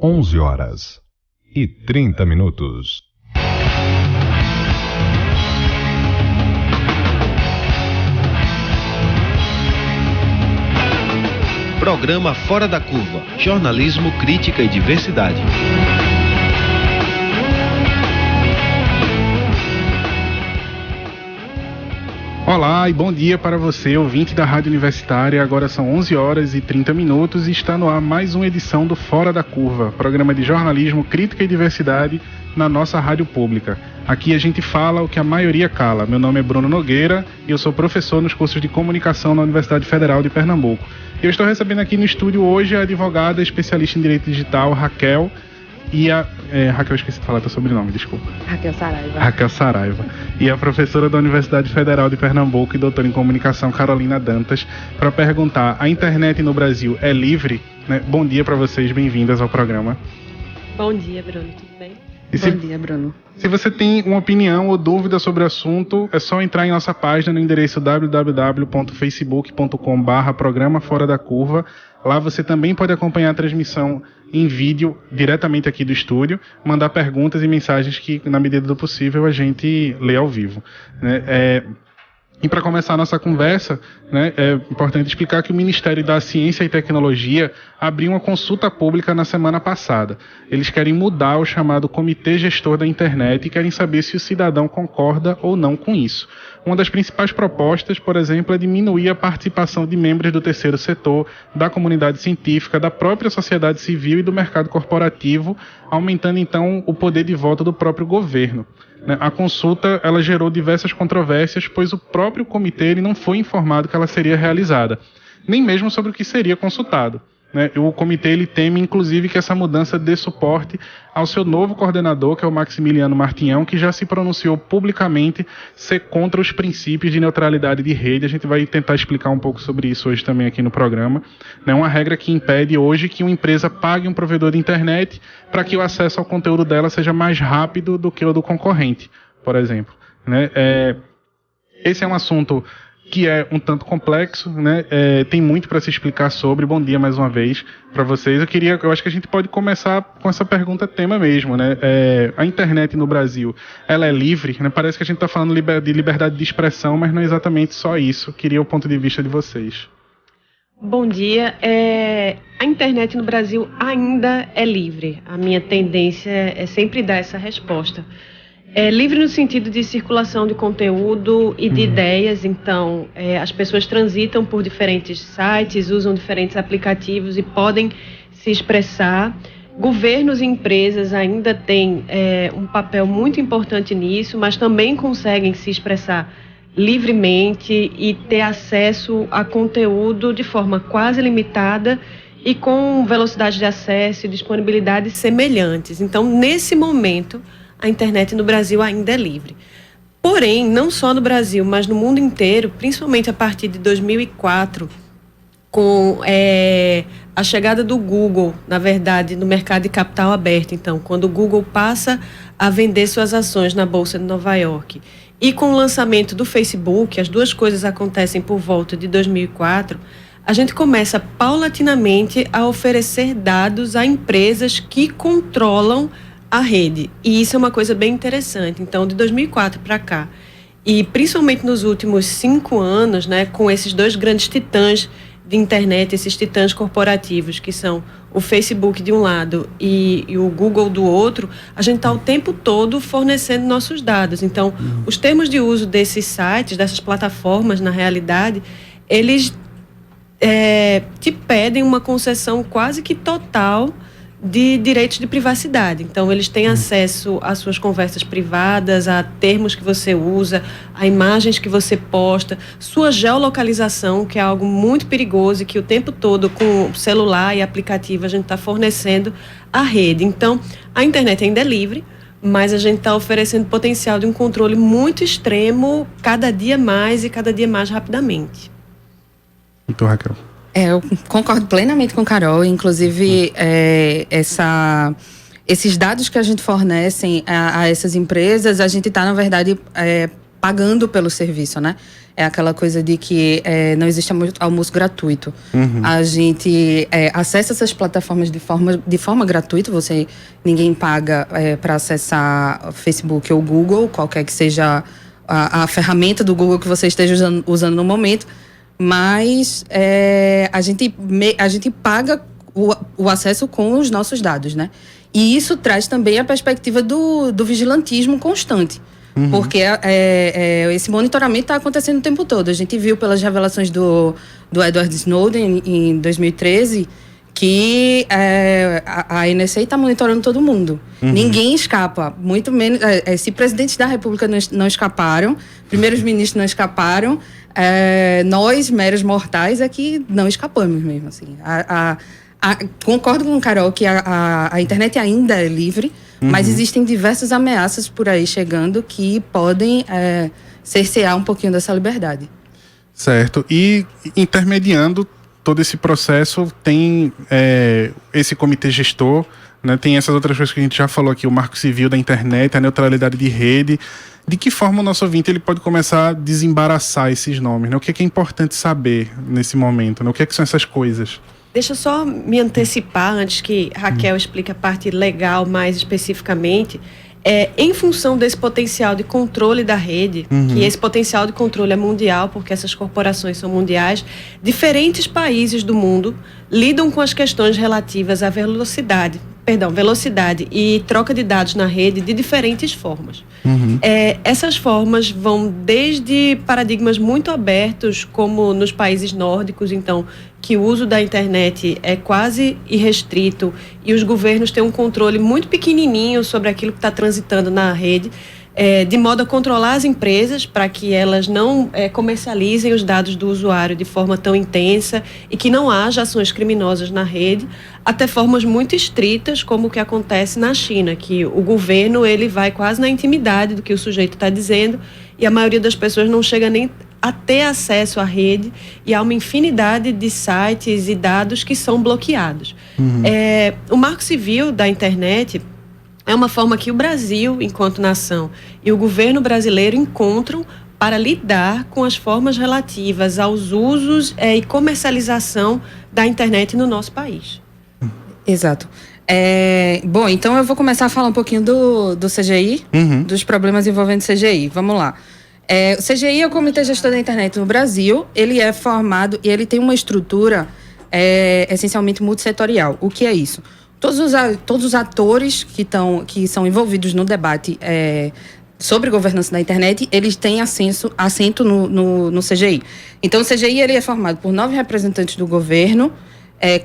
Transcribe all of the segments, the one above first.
11h30. Programa Fora da Curva, jornalismo, crítica e diversidade. Olá e bom dia para você, ouvinte da Rádio Universitária. Agora são 11h30 e está no ar mais uma edição do Fora da Curva, programa de jornalismo, crítica e diversidade na nossa rádio pública. Aqui a gente fala o que a maioria cala. Meu nome é Bruno Nogueira e eu sou professor nos cursos de comunicação na Universidade Federal de Pernambuco. Eu estou recebendo aqui no estúdio hoje a advogada especialista em direito digital, Raquel, e Raquel, esqueci de falar teu sobrenome, desculpa. Raquel Saraiva. E a professora da Universidade Federal de Pernambuco e doutora em comunicação, Carolina Dantas, para perguntar: a internet no Brasil é livre? Né? Bom dia para vocês, bem-vindas ao programa. Bom dia, Bruno, tudo bem? Bom dia, Bruno. Se você tem uma opinião ou dúvida sobre o assunto, é só entrar em nossa página no endereço www.facebook.com/programa Fora da Curva. Lá você também pode acompanhar a transmissão em vídeo diretamente aqui do estúdio, mandar perguntas e mensagens que, na medida do possível, a gente lê ao vivo, né? E para começar a nossa conversa, né, é importante explicar que o Ministério da Ciência e Tecnologia abriu uma consulta pública na semana passada. Eles querem mudar o chamado Comitê Gestor da Internet e querem saber se o cidadão concorda ou não com isso. Uma das principais propostas, por exemplo, é diminuir a participação de membros do terceiro setor, da comunidade científica, da própria sociedade civil e do mercado corporativo, aumentando então o poder de voto do próprio governo. A consulta ela gerou diversas controvérsias, pois o próprio comitê ele não foi informado que ela seria realizada, nem mesmo sobre o que seria consultado. O comitê ele teme, inclusive, que essa mudança dê suporte ao seu novo coordenador, que é o Maximiliano Martinhão, que já se pronunciou publicamente ser contra os princípios de neutralidade de rede. A gente vai tentar explicar um pouco sobre isso hoje também aqui no programa. É uma regra que impede hoje que uma empresa pague um provedor de internet para que o acesso ao conteúdo dela seja mais rápido do que o do concorrente, por exemplo. Esse é um assunto que é um tanto complexo, né? Tem muito para se explicar sobre. Bom dia mais uma vez para vocês. Eu acho que a gente pode começar com essa pergunta tema mesmo, né? A internet no Brasil, ela é livre? Né? Parece que a gente está falando de liberdade de expressão, mas não é exatamente só isso. Queria o ponto de vista de vocês. Bom dia. A internet no Brasil ainda é livre. A minha tendência é sempre dar essa resposta. É livre no sentido de circulação de conteúdo e de ideias, então as pessoas transitam por diferentes sites, usam diferentes aplicativos e podem se expressar. Governos e empresas ainda têm um papel muito importante nisso, mas também conseguem se expressar livremente e ter acesso a conteúdo de forma quase limitada e com velocidade de acesso e disponibilidade semelhantes. Então, nesse momento, a internet no Brasil ainda é livre. Porém, não só no Brasil, mas no mundo inteiro, principalmente a partir de 2004, com a chegada do Google, na verdade, no mercado de capital aberto. Então, quando o Google passa a vender suas ações na Bolsa de Nova York, e com o lançamento do Facebook, as duas coisas acontecem por volta de 2004, a gente começa paulatinamente a oferecer dados a empresas que controlam a rede, e isso é uma coisa bem interessante. Então, de 2004 para cá, e principalmente nos últimos 5 anos, né, com esses dois grandes titãs de internet, esses titãs corporativos, que são o Facebook de um lado e o Google do outro, a gente está o tempo todo fornecendo nossos dados. Então, os termos de uso desses sites, dessas plataformas, na realidade, eles te pedem uma concessão quase que total de direitos de privacidade. Então, eles têm acesso às suas conversas privadas, a termos que você usa, a imagens que você posta, sua geolocalização, que é algo muito perigoso e que o tempo todo, com celular e aplicativo, a gente está fornecendo à rede. Então, a internet ainda é livre, mas a gente está oferecendo potencial de um controle muito extremo, cada dia mais e cada dia mais rapidamente. Então, Raquel. Eu concordo plenamente com Carol, inclusive esses dados que a gente fornece a essas empresas, a gente está, na verdade, pagando pelo serviço, né? É aquela coisa de que não existe almoço gratuito. A gente acessa essas plataformas de forma gratuita. Ninguém paga para acessar Facebook ou Google, qualquer que seja a ferramenta do Google que você esteja usando no momento. Mas a gente paga o acesso com os nossos dados, né? E isso traz também a perspectiva do vigilantismo constante. Porque esse monitoramento está acontecendo o tempo todo. A gente viu pelas revelações do Edward Snowden em 2013 que a NSA está monitorando todo mundo. Ninguém escapa. Muito menos... se presidentes da República não escaparam, primeiros ministros não escaparam, nós, meros mortais, é que não escapamos mesmo. Assim. Concordo com o Carol que a internet ainda é livre, mas existem diversas ameaças por aí chegando que podem cercear um pouquinho dessa liberdade. Certo. E intermediando todo esse processo tem esse comitê gestor, né? Tem essas outras coisas que a gente já falou aqui, o marco civil da internet, a neutralidade de rede. De que forma o nosso ouvinte ele pode começar a desembaraçar esses nomes, né? O que é importante saber nesse momento, né? O que são essas coisas? Deixa eu só me antecipar, antes que Raquel explique a parte legal mais especificamente. Em função desse potencial de controle da rede, que esse potencial de controle é mundial, porque essas corporações são mundiais, diferentes países do mundo lidam com as questões relativas à velocidade e troca de dados na rede de diferentes formas. Essas formas vão desde paradigmas muito abertos, como nos países nórdicos, então, que o uso da internet é quase irrestrito e os governos têm um controle muito pequenininho sobre aquilo que está transitando na rede, de modo a controlar as empresas para que elas não comercializem os dados do usuário de forma tão intensa e que não haja ações criminosas na rede, até formas muito estritas, como o que acontece na China, que o governo ele vai quase na intimidade do que o sujeito está dizendo e a maioria das pessoas não chega nem a ter acesso à rede e há uma infinidade de sites e dados que são bloqueados. O Marco Civil da internet é uma forma que o Brasil, enquanto nação, e o governo brasileiro encontram para lidar com as formas relativas aos usos e comercialização da internet no nosso país. Exato. Bom, então eu vou começar a falar um pouquinho do CGI, dos problemas envolvendo o CGI. Vamos lá. O CGI é o Comitê Gestor da Internet no Brasil. Ele é formado e ele tem uma estrutura essencialmente multissetorial. O que é isso? Todos os atores que são envolvidos no debate sobre governança da internet, eles têm assento no CGI. Então, o CGI ele é formado por 9 representantes do governo,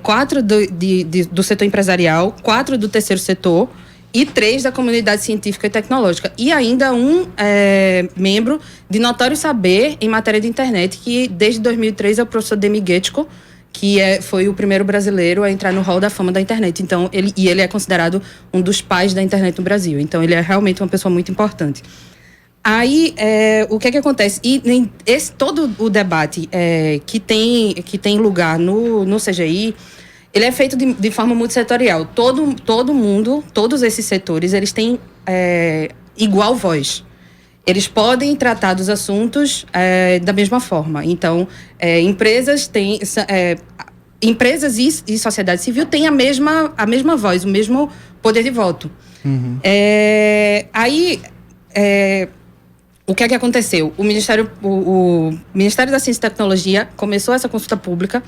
4 do setor empresarial, 4 do terceiro setor e 3 da comunidade científica e tecnológica. E ainda um membro de notório saber em matéria de internet, que desde 2003 é o professor Demi Getko, que foi o primeiro brasileiro a entrar no hall da fama da internet. Então, ele é considerado um dos pais da internet no Brasil. Então, ele é realmente uma pessoa muito importante. Aí, o que acontece? Todo o debate que tem lugar no CGI, ele é feito de forma multissetorial. Todo mundo, todos esses setores, eles têm igual voz. Eles podem tratar dos assuntos da mesma forma. Então, empresas e sociedade civil têm a mesma voz, o mesmo poder de voto. O que aconteceu? O Ministério da Ciência e Tecnologia começou essa consulta pública,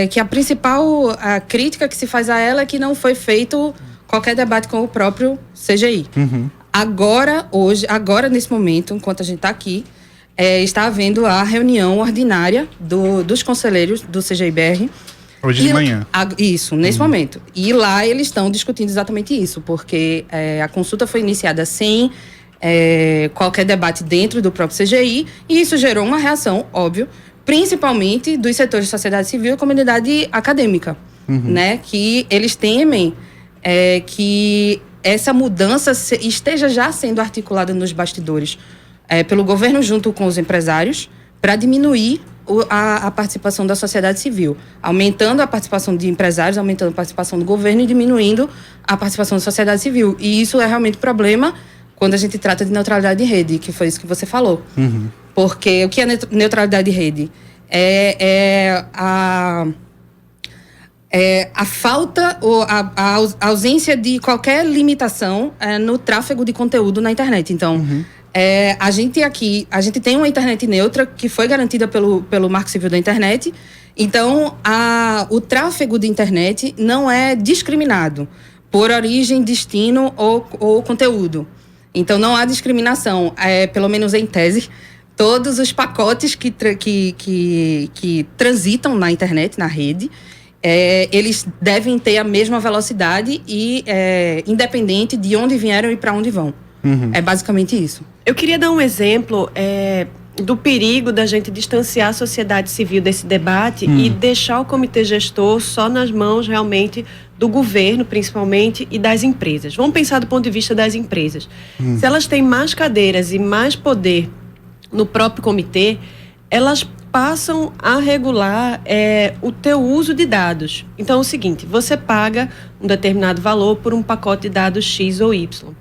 que a principal crítica que se faz a ela é que não foi feito qualquer debate com o próprio CGI. Agora, nesse momento, enquanto a gente está aqui, está havendo a reunião ordinária dos conselheiros do CGI-BR. Hoje de manhã. Isso, nesse momento. E lá eles estão discutindo exatamente isso, porque a consulta foi iniciada sem qualquer debate dentro do próprio CGI, e isso gerou uma reação, óbvio, principalmente dos setores de sociedade civil e comunidade acadêmica, né? Que eles temem que essa mudança esteja já sendo articulada nos bastidores pelo governo junto com os empresários para diminuir a participação da sociedade civil, aumentando a participação de empresários, aumentando a participação do governo e diminuindo a participação da sociedade civil. E isso é realmente problema quando a gente trata de neutralidade de rede, que foi isso que você falou. Porque o que é neutralidade de rede? É a falta ou a ausência de qualquer limitação no tráfego de conteúdo na internet. Então, a gente tem uma internet neutra que foi garantida pelo Marco Civil da Internet. Então, o tráfego de internet não é discriminado por origem, destino ou conteúdo. Então, não há discriminação, pelo menos em tese. Todos os pacotes que transitam na internet, na rede, eles devem ter a mesma velocidade e independente de onde vieram e para onde vão. É basicamente isso. Eu queria dar um exemplo do perigo da gente distanciar a sociedade civil desse debate e deixar o comitê gestor só nas mãos realmente do governo, principalmente, e das empresas. Vamos pensar do ponto de vista das empresas. Se elas têm mais cadeiras e mais poder no próprio comitê, elas passam a regular o teu uso de dados. Então, é o seguinte, você paga um determinado valor por um pacote de dados X ou Y.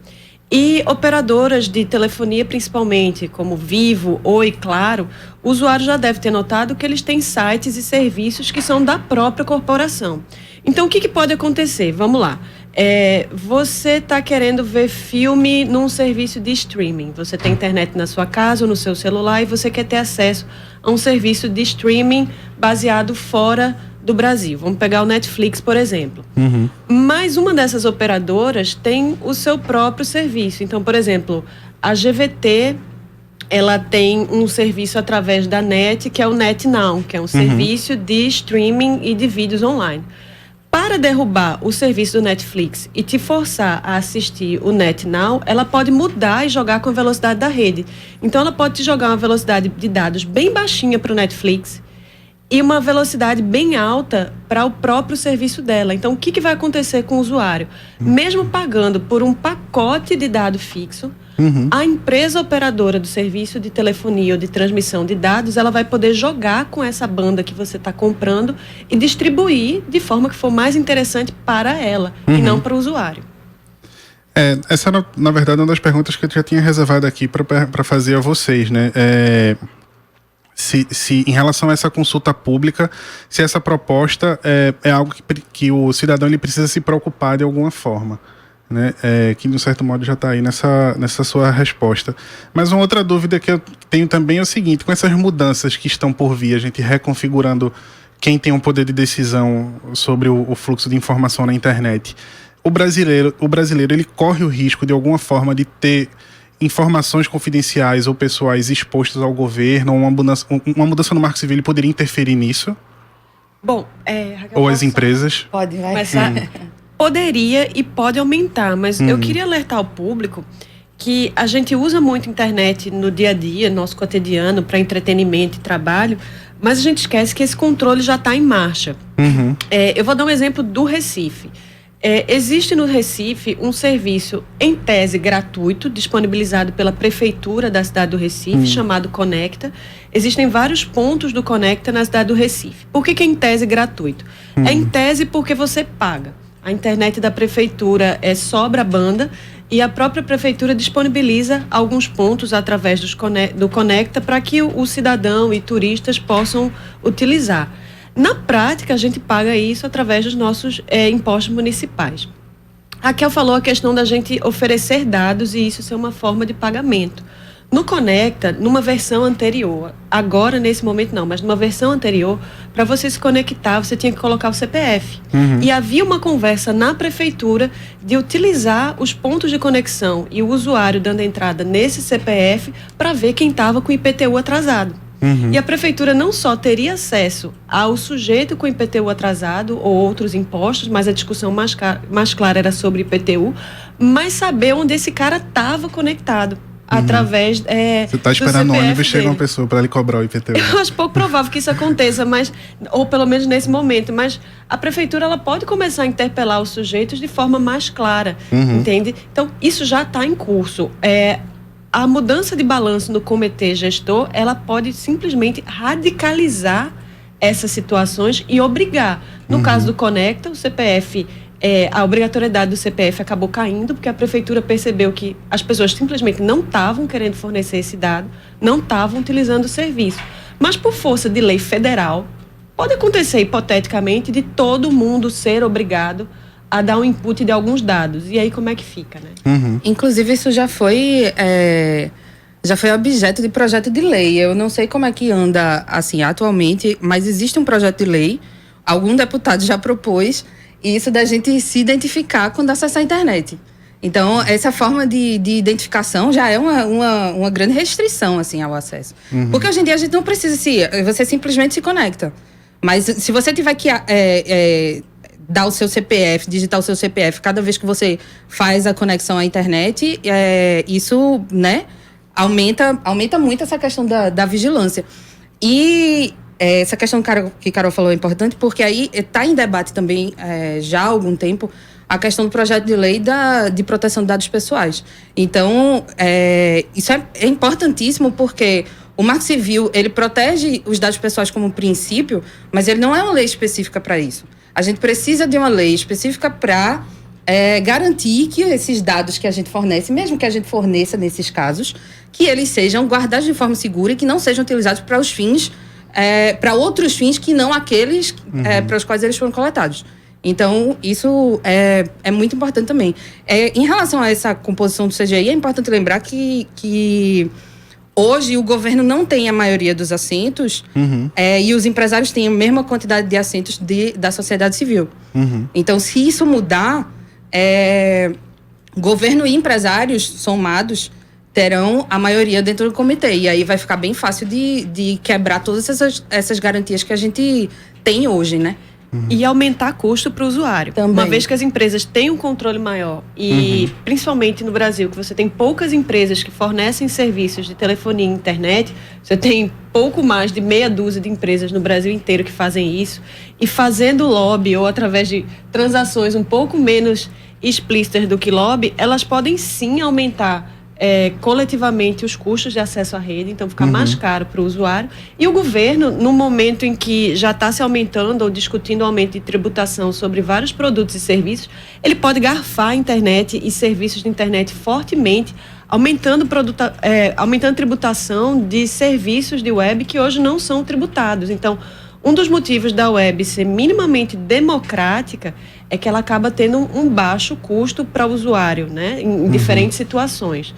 E operadoras de telefonia, principalmente, como Vivo, Oi, Claro, o usuário já deve ter notado que eles têm sites e serviços que são da própria corporação. Então, o que pode acontecer? Vamos lá. Você está querendo ver filme num serviço de streaming. Você tem internet na sua casa ou no seu celular e você quer ter acesso a um serviço de streaming baseado fora do Brasil. Vamos pegar o Netflix, por exemplo. Mas uma dessas operadoras tem o seu próprio serviço. Então, por exemplo, a GVT, ela tem um serviço através da NET, que é o NetNow, que é um serviço de streaming e de vídeos online. Para derrubar o serviço do Netflix e te forçar a assistir o NetNow, ela pode mudar e jogar com a velocidade da rede. Então, ela pode te jogar uma velocidade de dados bem baixinha para o Netflix e uma velocidade bem alta para o próprio serviço dela. Então, o que vai acontecer com o usuário? Mesmo pagando por um pacote de dado fixo, a empresa operadora do serviço de telefonia ou de transmissão de dados, ela vai poder jogar com essa banda que você está comprando e distribuir de forma que for mais interessante para ela e não para o usuário. Essa era, na verdade, uma das perguntas que eu já tinha reservado aqui para fazer a vocês, né? Se em relação a essa consulta pública, se essa proposta é algo que o cidadão ele precisa se preocupar de alguma forma, né? Que de um certo modo já está aí nessa sua resposta. Mas uma outra dúvida que eu tenho também é o seguinte: com essas mudanças que estão por vir, a gente reconfigurando quem tem um poder de decisão sobre o fluxo de informação na internet, o brasileiro ele corre o risco de alguma forma de ter informações confidenciais ou pessoais expostas ao governo, ou uma mudança no Marco Civil poderia interferir nisso? Bom, ou as empresas? Pode, vai. Poderia e pode aumentar, mas eu queria alertar ao público que a gente usa muito a internet no dia a dia, nosso cotidiano, para entretenimento e trabalho, mas a gente esquece que esse controle já está em marcha. Eu vou dar um exemplo do Recife. Existe no Recife um serviço, em tese, gratuito, disponibilizado pela Prefeitura da cidade do Recife, chamado Conecta. Existem vários pontos do Conecta na cidade do Recife. Por que é em tese gratuito? É em tese porque você paga. A internet da Prefeitura sobra a banda e a própria Prefeitura disponibiliza alguns pontos através do Conecta para que o cidadão e turistas possam utilizar. Na prática, a gente paga isso através dos nossos impostos municipais. A Raquel falou a questão da gente oferecer dados e isso ser uma forma de pagamento. No Conecta, numa versão anterior, agora nesse momento não, mas numa versão anterior, para você se conectar, você tinha que colocar o CPF. E havia uma conversa na prefeitura de utilizar os pontos de conexão e o usuário dando entrada nesse CPF para ver quem estava com o IPTU atrasado. E a prefeitura não só teria acesso ao sujeito com IPTU atrasado ou outros impostos, mas a discussão mais clara era sobre IPTU, mas saber onde esse cara estava conectado. Através você está esperando no ônibus, chega uma pessoa para ele cobrar o IPTU. Eu acho pouco provável que isso aconteça, ou pelo menos nesse momento, mas a prefeitura ela pode começar a interpelar os sujeitos de forma mais clara, entende? Então, isso já está em curso. A mudança de balanço no comitê gestor, ela pode simplesmente radicalizar essas situações e obrigar. No caso do Conecta, o CPF a obrigatoriedade do CPF acabou caindo, porque a prefeitura percebeu que as pessoas simplesmente não estavam querendo fornecer esse dado, não estavam utilizando o serviço. Mas por força de lei federal, pode acontecer hipoteticamente de todo mundo ser obrigado a dar um input de alguns dados. E aí como é que fica, né? Inclusive isso já foi objeto de projeto de lei. Eu não sei como é que anda assim atualmente, mas existe um projeto de lei, algum deputado já propôs isso da gente se identificar quando acessar a internet. Então, essa forma de identificação já é uma grande restrição assim, ao acesso. Porque hoje em dia a gente não precisa você simplesmente se conecta. Mas se você tiver que dar o seu CPF, digitar o seu CPF cada vez que você faz a conexão à internet, isso, né, aumenta muito essa questão da vigilância. E essa questão que Carol falou é importante, porque aí está em debate também, já há algum tempo, a questão do projeto de lei de proteção de dados pessoais. Então, isso é importantíssimo, porque o Marco Civil, ele protege os dados pessoais como princípio, mas ele não é uma lei específica para isso. A gente precisa de uma lei específica para garantir que esses dados que a gente fornece, mesmo que a gente forneça nesses casos, que eles sejam guardados de forma segura e que não sejam utilizados para os fins para outros fins que não aqueles para os quais eles foram coletados. Então, isso é muito importante também. Em relação a essa composição do CGI, é importante lembrar que hoje o governo não tem a maioria dos assentos e os empresários têm a mesma quantidade de assentos da sociedade civil. Então, se isso mudar, governo e empresários somados terão a maioria dentro do comitê. E aí vai ficar bem fácil de quebrar todas essas garantias que a gente tem hoje, né? E aumentar custo para o usuário. Também. Uma vez que as empresas têm um controle maior e, principalmente no Brasil, que você tem poucas empresas que fornecem serviços de telefonia e internet, você tem pouco mais de meia dúzia de empresas no Brasil inteiro que fazem isso, e fazendo lobby ou através de transações um pouco menos explícitas do que lobby, elas podem sim aumentar coletivamente os custos de acesso à rede, então fica mais caro para o usuário. E o governo, no momento em que já está se aumentando ou discutindo o aumento de tributação sobre vários produtos e serviços, ele pode garfar a internet e serviços de internet fortemente, aumentando tributação de serviços de web que hoje não são tributados. Então, um dos motivos da web ser minimamente democrática é que ela acaba tendo um baixo custo para o usuário, né, em diferentes situações.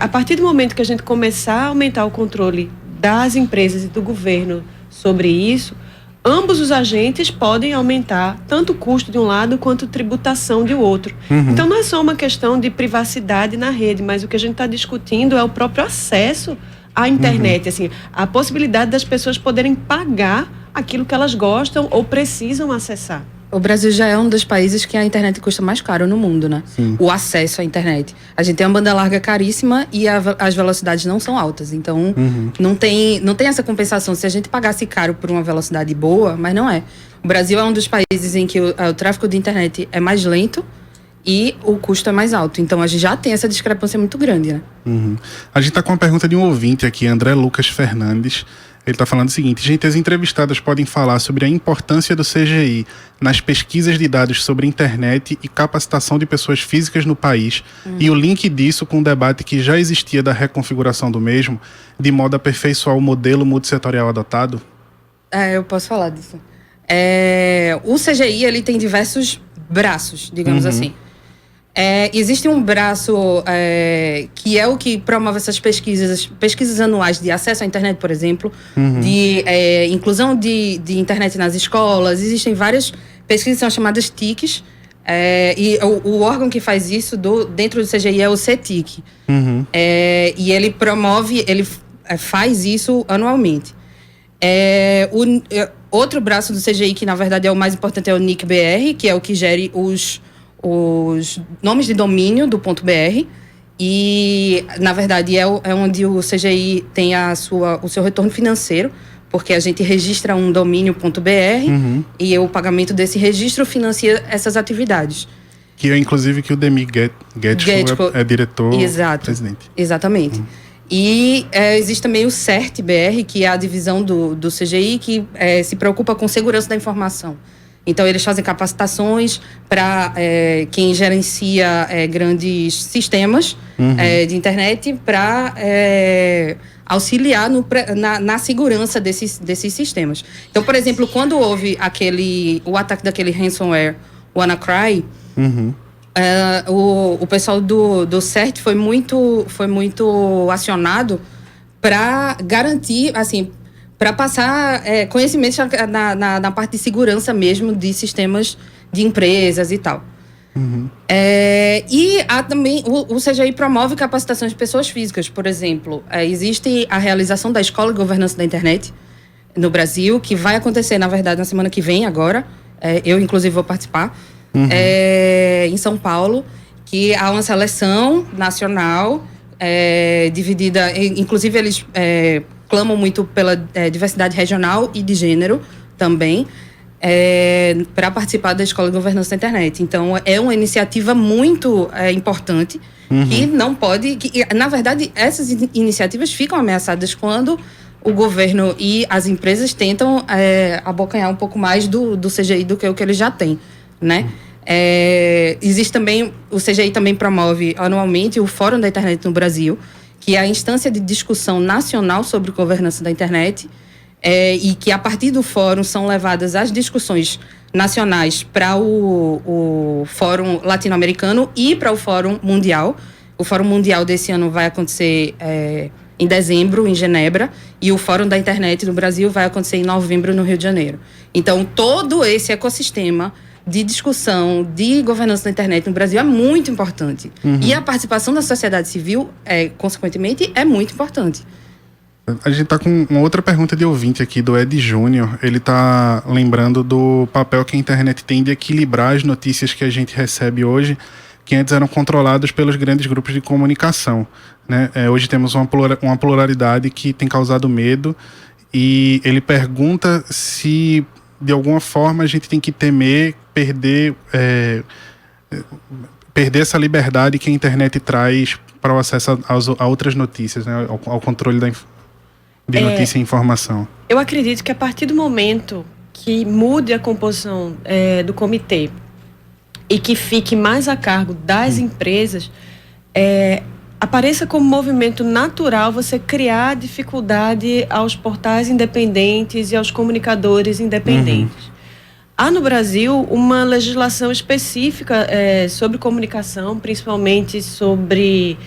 A partir do momento que a gente começar a aumentar o controle das empresas e do governo sobre isso, ambos os agentes podem aumentar tanto o custo de um lado quanto a tributação de outro. Então não é só uma questão de privacidade na rede, mas o que a gente está discutindo é o próprio acesso à internet, assim, a possibilidade das pessoas poderem pagar aquilo que elas gostam ou precisam acessar. O Brasil já é um dos países que a internet custa mais caro no mundo, né? Sim. O acesso à internet. A gente tem uma banda larga caríssima e as velocidades não são altas. Então, não tem essa compensação. Se a gente pagasse caro por uma velocidade boa, mas não é. O Brasil é um dos países em que o tráfego de internet é mais lento e o custo é mais alto. Então, a gente já tem essa discrepância muito grande, né? A gente está com uma pergunta de um ouvinte aqui, André Lucas Fernandes. Ele está falando o seguinte: gente, as entrevistadas podem falar sobre a importância do CGI nas pesquisas de dados sobre internet e capacitação de pessoas físicas no país e o link disso com o debate que já existia da reconfiguração do mesmo, de modo a aperfeiçoar o modelo multissetorial adotado? Eu posso falar disso. O CGI, ele tem diversos braços, digamos assim. Existe um braço que é o que promove essas pesquisas anuais de acesso à internet, por exemplo, de inclusão de internet nas escolas. Existem várias pesquisas que são chamadas TICs, e o órgão que faz isso dentro do CGI é o CETIC. E ele faz isso anualmente. Outro braço do CGI, que na verdade é o mais importante, é o NIC-BR, que é o que gere os nomes de domínio do .br, e na verdade é onde o CGI tem o seu retorno financeiro, porque a gente registra um domínio .br e o pagamento desse registro financia essas atividades. Que é inclusive que o Demi Getchko é diretor. Exato, presidente. Exatamente. E existe também o CERT-BR, que é a divisão do CGI, que se preocupa com segurança da informação. Então, eles fazem capacitações para quem gerencia grandes sistemas de internet para auxiliar na segurança desses sistemas. Então, por exemplo, quando houve o ataque daquele ransomware WannaCry, o pessoal do CERT foi muito acionado para garantir, assim, para passar conhecimentos na parte de segurança mesmo de sistemas de empresas e tal. E há também, o CGI promove capacitações de pessoas físicas, por exemplo. Existe a realização da Escola de Governança da Internet no Brasil, que vai acontecer, na verdade, na semana que vem agora. Eu, inclusive, vou participar. Em São Paulo, que há uma seleção nacional dividida, inclusive eles clamam muito pela diversidade regional e de gênero também, para participar da Escola de Governança da Internet. Então, é uma iniciativa muito importante que não pode... na verdade, essas iniciativas ficam ameaçadas quando o governo e as empresas tentam abocanhar um pouco mais do CGI do que o que eles já têm, né? Existe também... O CGI também promove anualmente o Fórum da Internet no Brasil, que é a instância de discussão nacional sobre governança da internet, e que, a partir do fórum, são levadas as discussões nacionais para o Fórum Latino-Americano e para o Fórum Mundial. O Fórum Mundial desse ano vai acontecer em dezembro, em Genebra, e o Fórum da Internet no Brasil vai acontecer em novembro, no Rio de Janeiro. Então, todo esse ecossistema de discussão de governança da internet no Brasil é muito importante. E a participação da sociedade civil, consequentemente, é muito importante. A gente está com uma outra pergunta de ouvinte aqui, do Ed Júnior. Ele está lembrando do papel que a internet tem de equilibrar as notícias que a gente recebe hoje, que antes eram controladas pelos grandes grupos de comunicação, né? Hoje temos uma pluralidade que tem causado medo, e ele pergunta se, de alguma forma, a gente tem que temer perder essa liberdade que a internet traz para o acesso a outras notícias, né? Ao controle de notícia e informação. Eu acredito que, a partir do momento que mude a composição do comitê e que fique mais a cargo das empresas, apareça como movimento natural você criar dificuldade aos portais independentes e aos comunicadores independentes. Há no Brasil uma legislação específica sobre comunicação, principalmente sobre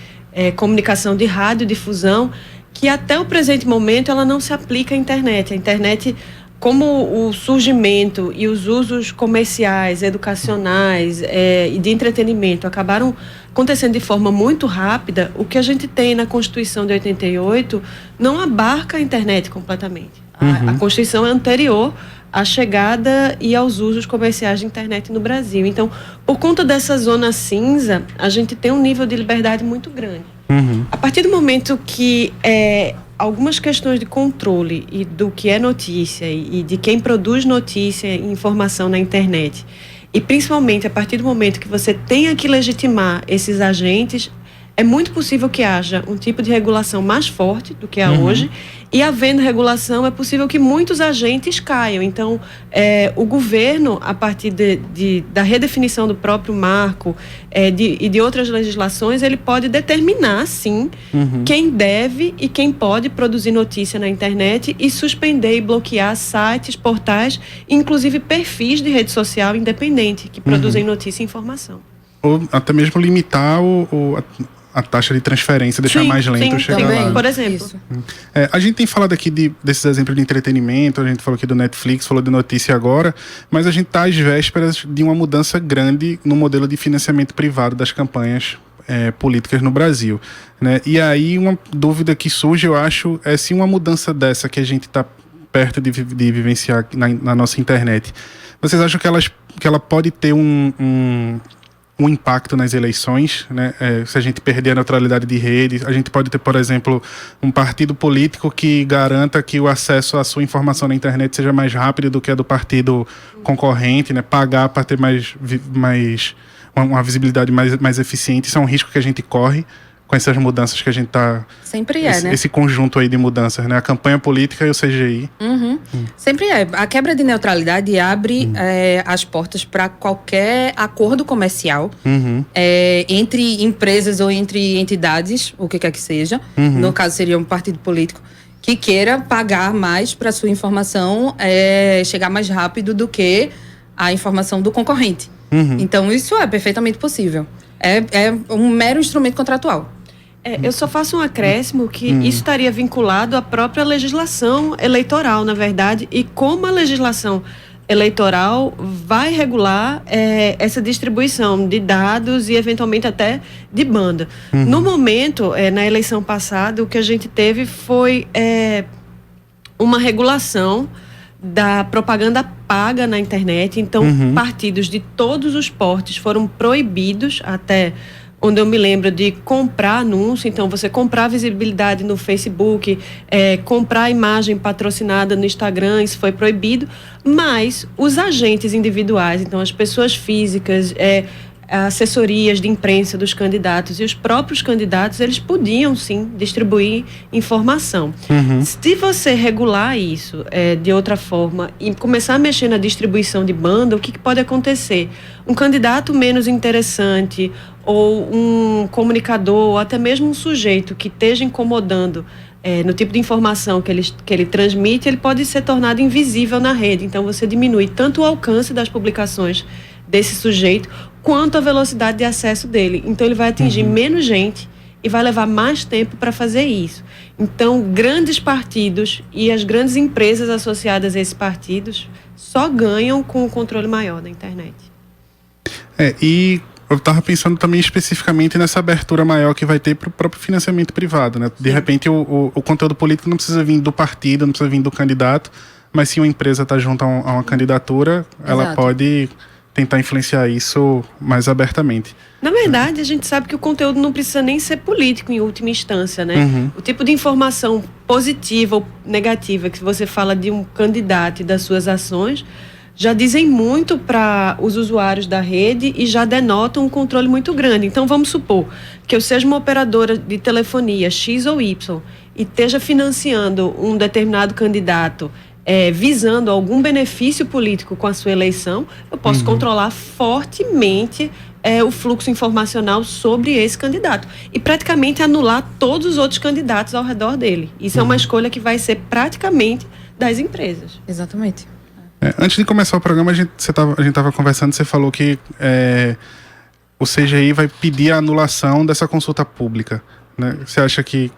comunicação de radiodifusão, que até o presente momento ela não se aplica à internet. A internet, como o surgimento e os usos comerciais, educacionais e de entretenimento acabaram acontecendo de forma muito rápida, o que a gente tem na Constituição de 88 não abarca a internet completamente. A Constituição é anterior à chegada e aos usos comerciais de internet no Brasil. Então, por conta dessa zona cinza, a gente tem um nível de liberdade muito grande. A partir do momento que algumas questões de controle e do que é notícia e de quem produz notícia e informação na internet, e principalmente a partir do momento que você tenha que legitimar esses agentes, é muito possível que haja um tipo de regulação mais forte do que há hoje, e havendo regulação, é possível que muitos agentes caiam. Então, o governo, a partir da redefinição do próprio marco e de outras legislações, ele pode determinar, sim, quem deve e quem pode produzir notícia na internet e suspender e bloquear sites, portais, inclusive perfis de rede social independente que produzem notícia e informação. Ou até mesmo limitar a taxa de transferência, deixar mais lento chegar também, lá. Por exemplo. A gente tem falado aqui desses exemplos de entretenimento, a gente falou aqui do Netflix, falou de notícia agora, mas a gente está às vésperas de uma mudança grande no modelo de financiamento privado das campanhas políticas no Brasil, né? E aí uma dúvida que surge, eu acho, é se uma mudança dessa que a gente está perto de vivenciar na nossa internet, vocês acham que ela pode ter um impacto nas eleições, né? Se a gente perder a neutralidade de rede, a gente pode ter, por exemplo, um partido político que garanta que o acesso à sua informação na internet seja mais rápido do que a do partido concorrente, né? Pagar para ter uma visibilidade mais eficiente. Isso é um risco que a gente corre com essas mudanças que a gente tá... Sempre é, né? Esse conjunto aí de mudanças, né? A campanha política e o CGI. Sempre é. A quebra de neutralidade abre as portas para qualquer acordo comercial entre empresas ou entre entidades, o que quer que seja. No caso, seria um partido político que queira pagar mais para sua informação chegar mais rápido do que a informação do concorrente. Então, isso é perfeitamente possível. É um mero instrumento contratual. Eu só faço um acréscimo que isso estaria vinculado à própria legislação eleitoral, na verdade, e como a legislação eleitoral vai regular essa distribuição de dados e, eventualmente, até de banda. No momento, na eleição passada, o que a gente teve foi uma regulação da propaganda paga na internet. Então, partidos de todos os portes foram proibidos, até onde eu me lembro, de comprar anúncio. Então, você comprar visibilidade no Facebook, comprar imagem patrocinada no Instagram, isso foi proibido. Mas os agentes individuais, então as pessoas físicas, assessorias de imprensa dos candidatos e os próprios candidatos, eles podiam sim distribuir informação. Se você regular isso de outra forma e começar a mexer na distribuição de banda, o que pode acontecer? Um candidato menos interessante ou um comunicador ou até mesmo um sujeito que esteja incomodando no tipo de informação que ele transmite, ele pode ser tornado invisível na rede. Então você diminui tanto o alcance das publicações desse sujeito quanto a velocidade de acesso dele. Então ele vai atingir menos gente e vai levar mais tempo para fazer isso. Então, grandes partidos e as grandes empresas associadas a esses partidos só ganham com o controle maior da internet. E eu estava pensando também especificamente nessa abertura maior que vai ter para o próprio financiamento privado, né? De repente, o conteúdo político não precisa vir do partido, não precisa vir do candidato, mas se uma empresa está junto a uma candidatura, ela pode tentar influenciar isso mais abertamente. Na verdade, a gente sabe que o conteúdo não precisa nem ser político em última instância, né? O tipo de informação positiva ou negativa que você fala de um candidato e das suas ações já dizem muito para os usuários da rede e já denotam um controle muito grande. Então, vamos supor que eu seja uma operadora de telefonia X ou Y e esteja financiando um determinado candidato visando algum benefício político com a sua eleição, eu posso controlar fortemente o fluxo informacional sobre esse candidato e praticamente anular todos os outros candidatos ao redor dele. Isso é uma escolha que vai ser praticamente das empresas. Exatamente. Antes de começar o programa, a gente estava conversando, você falou que o CGI vai pedir a anulação dessa consulta pública, né? Você acha que...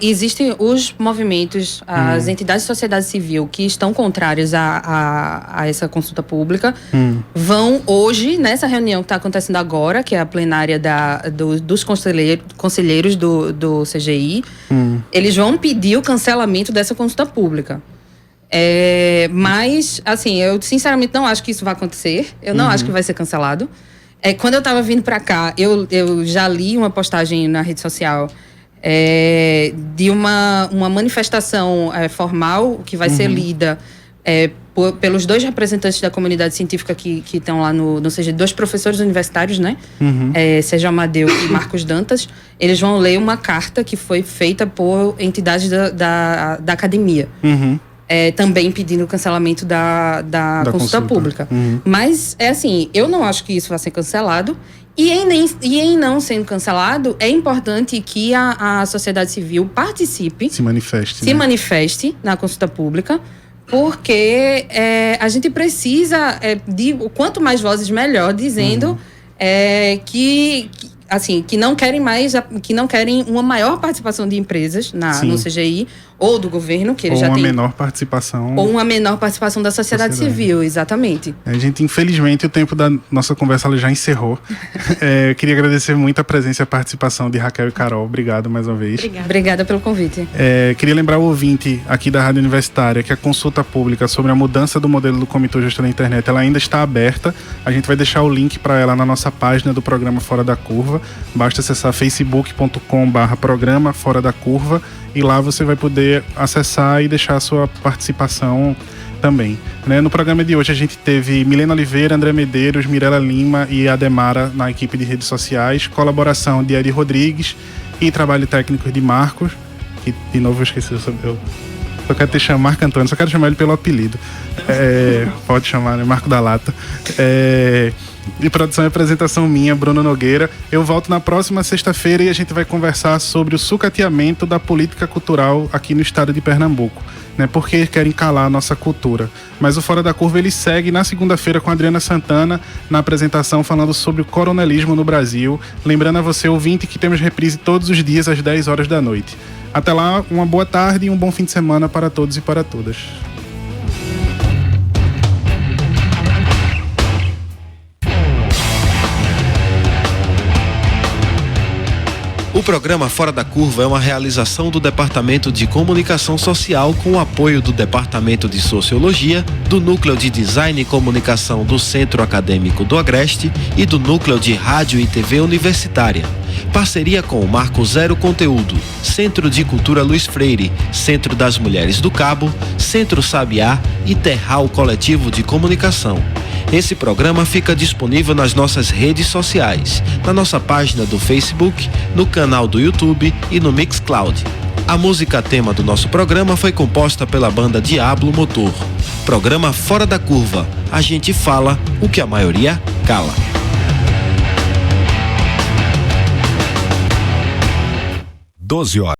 Existem os movimentos, as entidades de sociedade civil que estão contrárias a essa consulta pública, vão hoje, nessa reunião que está acontecendo agora, que é a plenária dos conselheiros do CGI, eles vão pedir o cancelamento dessa consulta pública. Mas, assim, eu sinceramente não acho que isso vai acontecer. Eu não acho que vai ser cancelado. Quando eu estava vindo para cá, eu já li uma postagem na rede social de uma manifestação formal que vai ser lida pelos dois representantes da comunidade científica que estão lá no CGI, dois professores universitários, né? Sérgio Amadeu e Marcos Dantas. Eles vão ler uma carta que foi feita por entidades da academia. Também pedindo o cancelamento da consulta pública. Mas, assim, eu não acho que isso vai ser cancelado. E em não sendo cancelado, é importante que a sociedade civil participe. Se manifeste na consulta pública, porque a gente precisa de quanto mais vozes, melhor, dizendo que não querem uma maior participação de empresas no CGI ou do governo, que ele já tem... Ou uma menor participação da sociedade civil, exatamente. Infelizmente, o tempo da nossa conversa já encerrou. Eu queria agradecer muito a presença e a participação de Raquel e Carol. Obrigado mais uma vez. Obrigada pelo convite. Queria lembrar o ouvinte aqui da Rádio Universitária que a consulta pública sobre a mudança do modelo do Comitê de Gestão da Internet, ela ainda está aberta. A gente vai deixar o link para ela na nossa página do programa Fora da Curva. Basta acessar facebook.com/programa Fora da Curva e lá você vai poder acessar e deixar a sua participação também. Né? No programa de hoje a gente teve Milena Oliveira, André Medeiros, Mirela Lima e Ademara na equipe de redes sociais, colaboração de Eri Rodrigues e trabalho técnico de Marcos, que de novo eu esqueci, eu quero te chamar Marco Antônio, só quero chamar ele pelo apelido. Pode chamar, né? Marco da Lata. De produção e apresentação minha, Bruno Nogueira. Eu volto na próxima sexta-feira e a gente vai conversar sobre o sucateamento da política cultural aqui no estado de Pernambuco, né? Porque querem calar a nossa cultura. Mas o Fora da Curva ele segue na segunda-feira com a Adriana Santana na apresentação falando sobre o coronelismo no Brasil. Lembrando a você, ouvinte, que temos reprise todos os dias às 10 horas da noite. Até lá, uma boa tarde e um bom fim de semana para todos e para todas. O programa Fora da Curva é uma realização do Departamento de Comunicação Social com o apoio do Departamento de Sociologia, do Núcleo de Design e Comunicação do Centro Acadêmico do Agreste e do Núcleo de Rádio e TV Universitária. Parceria com o Marco Zero Conteúdo, Centro de Cultura Luiz Freire, Centro das Mulheres do Cabo, Centro Sabiá e Terral Coletivo de Comunicação. Esse programa fica disponível nas nossas redes sociais, na nossa página do Facebook, no canal do YouTube e no Mixcloud. A música tema do nosso programa foi composta pela banda Diablo Motor. Programa Fora da Curva. A gente fala o que a maioria cala. 12 horas.